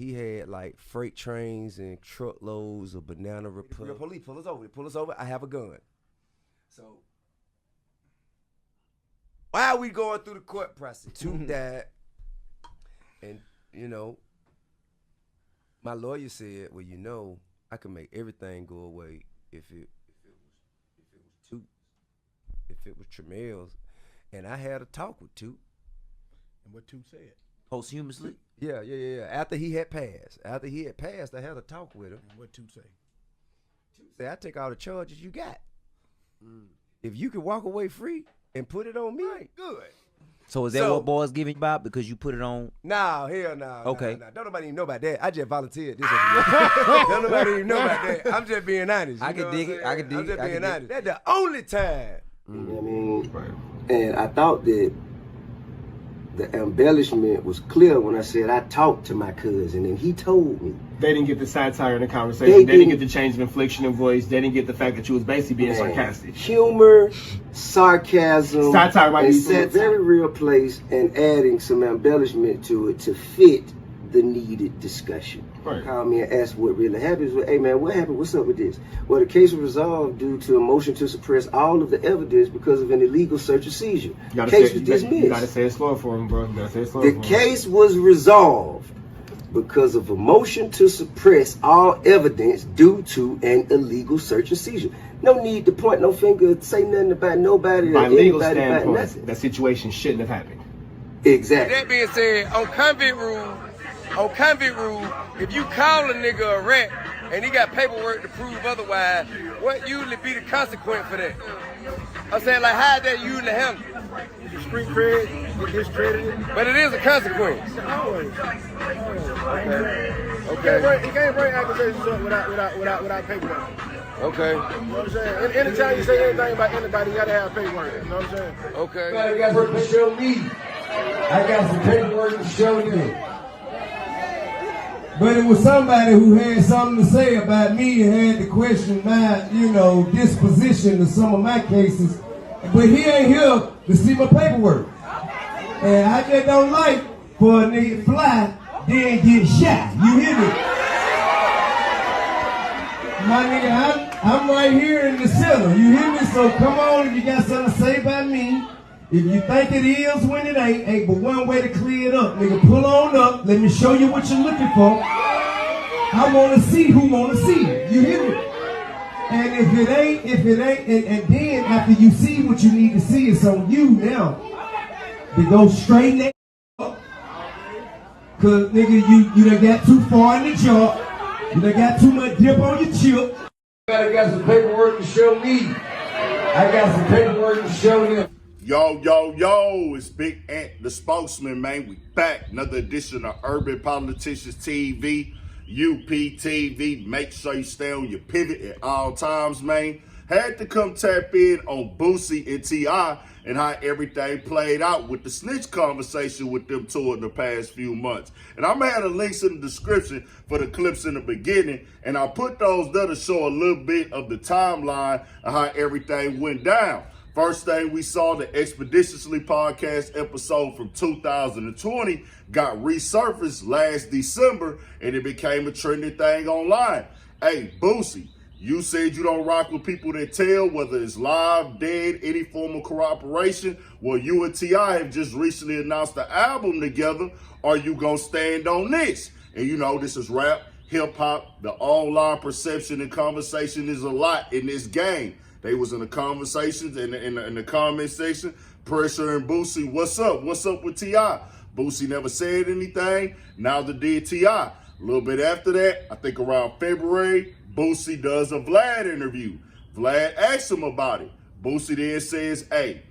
he had like freight trains and truckloads of Banana Republic. Police, pull us over. Pull us over. I have a gun. So while we going through the court process, two died, and you know, my lawyer said, well, you know, I can make everything go away if it was Tramel's, and I had a talk with Toot. And what Toot said? Posthumously? Yeah. After he had passed, I had a talk with him. And what Toot say? Toot said, I take all the charges you got. If you can walk away free and put it on me, good. So is that what boys giving you about because you put it on? Nah, hell no. Okay. Nah. Don't nobody even know about that. I just volunteered this. Don't nobody even know about that. I'm just being honest. I can dig it. I'm just being honest. That's the only time. You know what I mean? Right. And I thought that the embellishment was clear when I said I talked to my cousin and he told me. They didn't get the satire in the conversation. They didn't get the change of inflection of voice. They didn't get the fact that you was basically being sarcastic. Humor, sarcasm, satire might be set very real place and adding some embellishment to it to fit the needed discussion. Right. Call me and ask what really happened. Hey man, what happened? What's up with this? Well, the case was resolved due to a motion to suppress all of the evidence because of an illegal search and seizure. The case was dismissed. You gotta say it slow for him, bro. You gotta say it slow for him. The case was resolved because of a motion to suppress all evidence due to an illegal search and seizure. No need to point no finger, say nothing about nobody or anybody legal about standpoint, nothing. That situation shouldn't have happened. Exactly. That being said, on convict rule, if you call a nigga a rat and he got paperwork to prove otherwise, what usually be the consequence for that? I'm saying, like, how that usually handle? Street cred, get discredited. But it is a consequence. Always. Okay. You can't bring accusations up without paperwork. Okay. You know what I'm saying? Anytime you say anything about anybody, you gotta have paperwork. You know what I'm saying? Okay. I got something to show me. I got some paperwork to show you. But it was somebody who had something to say about me and had to question my, disposition to some of my cases. But he ain't here to see my paperwork. And I just don't like for a nigga to fly, then get shot. You hear me? My nigga, I'm right here in the center. You hear me? So come on, if you got something to say about me. If you think it is when it ain't but one way to clear it up. Nigga, pull on up. Let me show you what you're looking for. I want to see who want to see it. You hear me? And if it ain't, and then after you see what you need to see, it's on you now to go straighten that up. Cause nigga, you done got too far in the job. You done got too much dip on your chip. I got some paperwork to show me. I got some paperwork to show them. Yo, it's Big Ant, the spokesman, man. We back. Another edition of Urban Politicians TV, UPTV. Make sure you stay on your pivot at all times, man. Had to come tap in on Boosie and T.I. and how everything played out with the snitch conversation with them two in the past few months. And I'm going to have the links in the description for the clips in the beginning, and I'll put those there to show a little bit of the timeline of how everything went down. First thing we saw, the Expeditiously podcast episode from 2020 got resurfaced last December, and it became a trending thing online. Hey, Boosie, you said you don't rock with people that tell, whether it's live, dead, any form of corroboration. Well, you and T.I. have just recently announced the album together. Are you going to stand on this? And this is rap, hip-hop, the online perception and conversation is a lot in this game. They was in the conversations in the comment section. Pressure and Boosie, what's up? What's up with T.I.? Boosie never said anything. Neither did T.I. A little bit after that, I think around February, Boosie does a Vlad interview. Vlad asks him about it. Boosie then says, hey,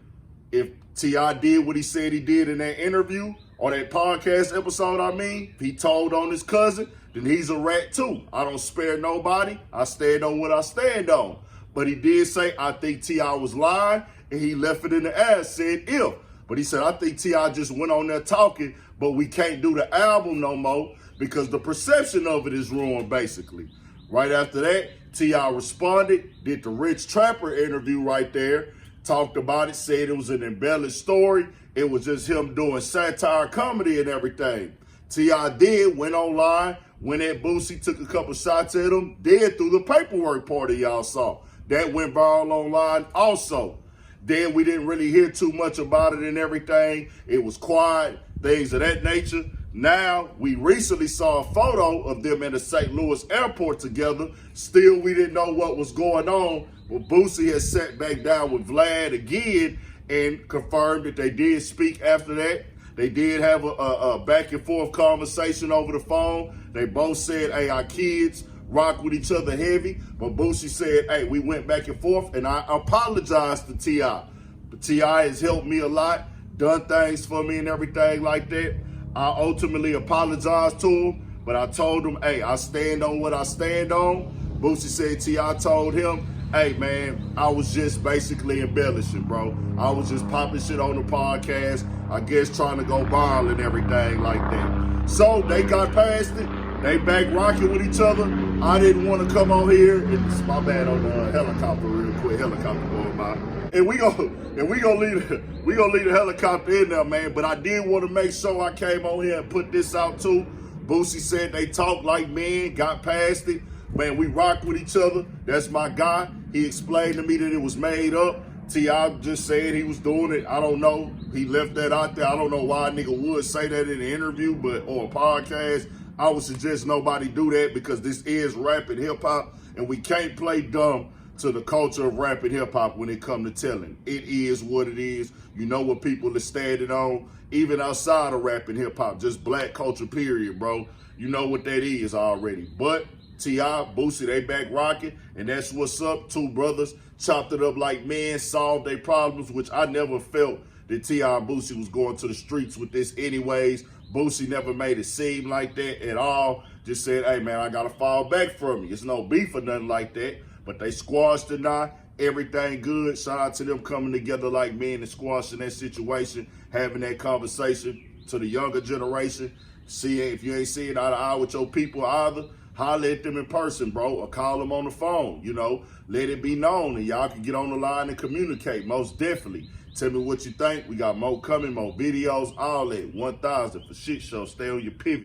if T.I. did what he said he did in that interview, or that podcast episode, if he told on his cousin, then he's a rat too. I don't spare nobody. I stand on what I stand on. But he did say, I think T.I. was lying, and he left it in the air, said if. But he said, I think T.I. just went on there talking, but we can't do the album no more because the perception of it is ruined, basically. Right after that, T.I. responded, did the Rich Trapper interview right there, talked about it, said it was an embellished story. It was just him doing satire comedy and everything. T.I. did, went online, went at Boosie, took a couple shots at him, then threw the paperwork party y'all saw. That went viral online also. Then we didn't really hear too much about it and everything. It was quiet, things of that nature. Now, we recently saw a photo of them in the St. Louis airport together. Still, we didn't know what was going on. But Boosie has sat back down with Vlad again and confirmed that they did speak after that. They did have a back and forth conversation over the phone. They both said, hey, our kids rock with each other heavy. But Boosie said, hey, we went back and forth, and I apologized to T.I. But T.I. has helped me a lot, done things for me and everything like that. I ultimately apologized to him, but I told him, hey, I stand on what I stand on. Boosie said T.I. told him, hey, man, I was just basically embellishing, bro. I was just popping shit on the podcast, I guess trying to go viral and everything like that. So they got past it. They back rocking with each other. I didn't want to come on here, and it's my bad on the helicopter real quick. Helicopter going by, and we gonna leave the helicopter in there, man. But I did want to make sure I came on here and put this out too. Boosie said they talk like men, got past it. Man, we rock with each other. That's my guy. He explained to me that it was made up. T.I. just said he was doing it. I don't know. He left that out there. I don't know why a nigga would say that in an interview, or a podcast. I would suggest nobody do that because this is rap and hip hop, and we can't play dumb to the culture of rap and hip hop when it comes to telling. It is what it is. You know what people are standing on, even outside of rap and hip hop, just black culture, period, bro. You know what that is already. But T.I., Boosie, they back rocking, and that's what's up. Two brothers chopped it up like men, solved their problems, which I never felt that T.I. and Boosie was going to the streets with this anyways. Boosie never made it seem like that at all. Just said, hey, man, I got to fall back from you. It's no beef or nothing like that. But they squashed it now. Everything good. Shout out to them coming together like men and squashing that situation, having that conversation. To the younger generation, see if you ain't seeing eye to eye with your people either, holler at them in person, bro, or call them on the phone, you know. Let it be known, and y'all can get on the line and communicate, most definitely. Tell me what you think. We got more coming, more videos, all that. 1,000 for shit show. Stay on your pivot.